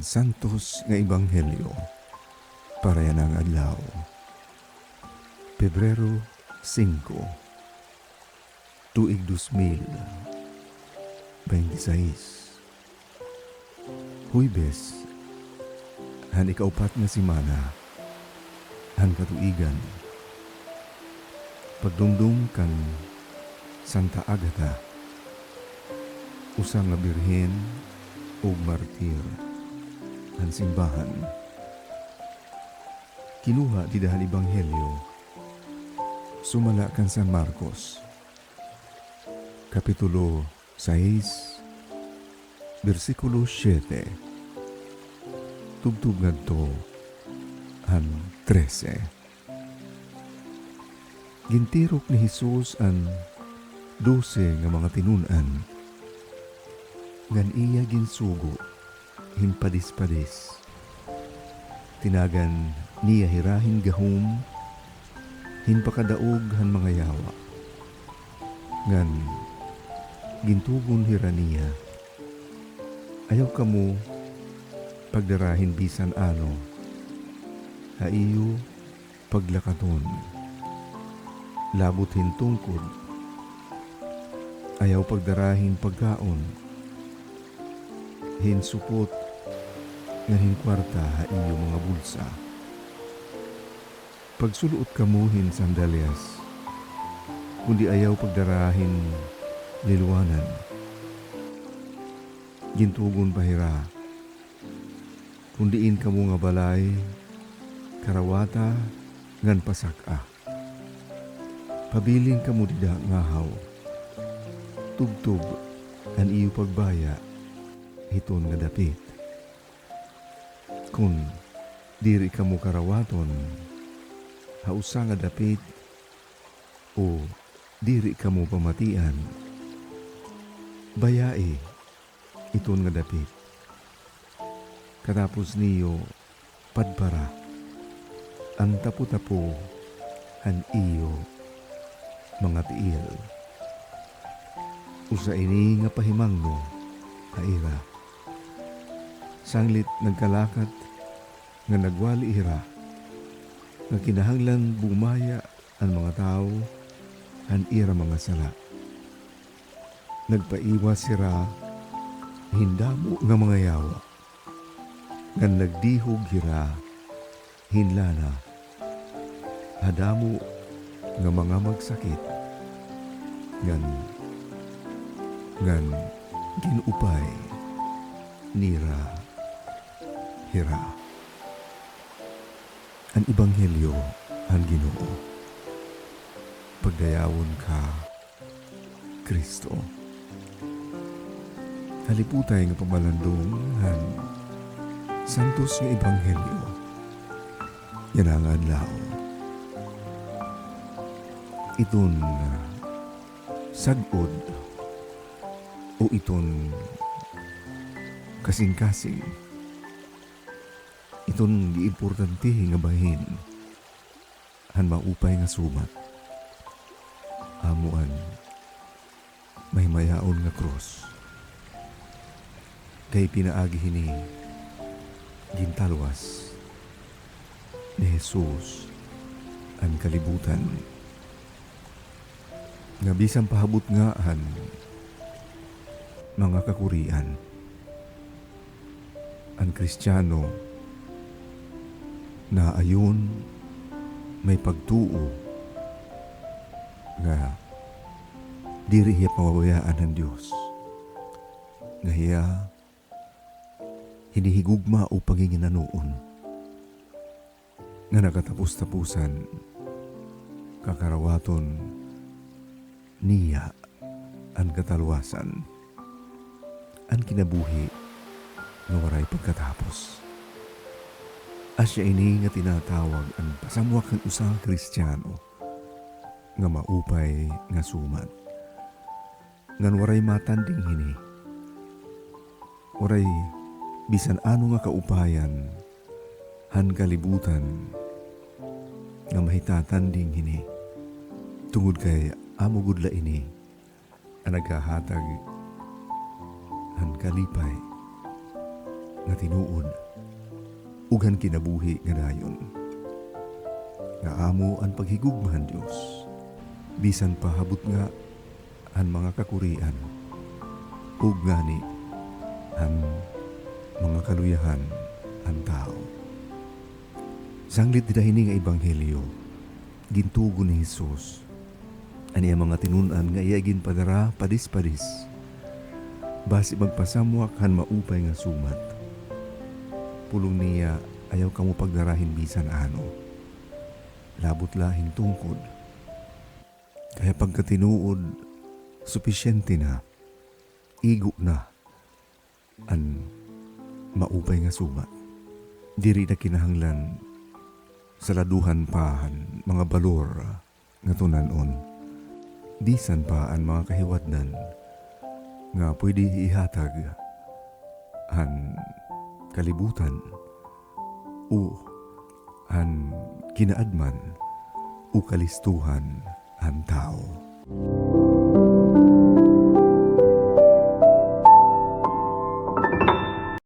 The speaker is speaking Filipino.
santos nga ebanghelyo para yan ang adlaw. Pebrero 5, tuig 2026. Huwebes, han ikaupat nga simana, han katuigan. Pagdumdum kan Santa Agata, usang nga birhen ug martir, han simbahan. Kinuha di dahil ebanghelyo, sumala kan San Marcos, Kapitulo 6, versikulo 7, tubtub ngadto han 13. Gintirok ni Jesus ang 12 nga mga tinunan, ngan iya ginsugo hinpadis-padis. Tinagan niya hirahin gahom, hinpakadaog han mga yawa. Ngan gintugon hira niya, ayaw kamo pagdarahin bisan ano, haiyo paglakaton. Labot hintungkod, ayaw pagdarahin pagkaon. Hinsupot nga hinkwarta haiyo mga bulsa. Pagsuluot kamo hin sandalyas, kundi ayaw pagdarahin liluwanan. Gintugon bahira, kundiin kamo nga balay, karawata ngan pasaka. Pabiling kamo dida ngahaw, tubtub an iyo pagbaya, hiton nga dapit. Kun diri kamo karawaton, hausa nga dapit, o diri kamo pamatian, bayae, iton nga dapit. Katapos niyo, padpara, ang tapo-tapo, han iyo, mga tiil. Usa ini nga pahimangno, haira. Sanglit nagkalakat nga nagwali ira, nga kinahanglan bumaya ang mga tao, han ira mga sala. Nagpaiwas sira, hindamo nga mga yawa, nga nagdihog hira, hinlana, hadamo nga mga magsakit, ngan ginupay, nira, hira. Ang ebanghelyo ang Ginoo. Pagdayawon ka, Kristo. Haliputay nga pamalandong han santos nga ebanghelyo. Yan ang adlaw. Iton sagod o iton kasing-kasing. Iton giimportante nga bahin, han maupay nga sumat. Amuan may mayaon nga krus. Kay pinaagi hini gintalwas ni Jesus ang kalibutan. Nga bisang pahabot nga han mga kakurian. Ang Kristiyano na ayon may pagtuo nga diri hiya pamabayaan ng Diyos. Nga hiya hinihigugma o paginginanuon. Nga nakatapos-tapusan kakarawaton niya ang katalwasan, ang kinabuhi nga waray pagkatapos. Asya ini nga tinatawag ang pasamwak ng usang Kristiyano nga maupay nga sumat. Ngan waray matanding hini, waray bisan ano nga kaupayan, han kalibutan nga mahitatanding hini, tungod kay amo gudla ini ang naghahatag han kalipay nga tinuod ug han kinabuhi nga dayon. Nga amo ang paghigugmahan Dios bisan pahabot nga ang mga kakurian ug ngani ang mga kaluyahan ang tao. Sanglit didahini nga ebanghelyo gintugo ni Hesus ani ang mga tinun-an nga iya ginpadara padis-padis basi magpasamwak han maupay nga sumat. Pulong niya ayaw kamo pagdarahin bisan ano. Labot lahing tungkod. Kaya pagkatinuod, supisyente na, igo na, an maupay nga sumat. Diri na kinahanglan sa laduhan pahan mga balor nga tunanon. Bisan pa ang mga kahiwadnan nga pwede ihatag an kalibutan o an kinaadman o kalistuhan ang tao.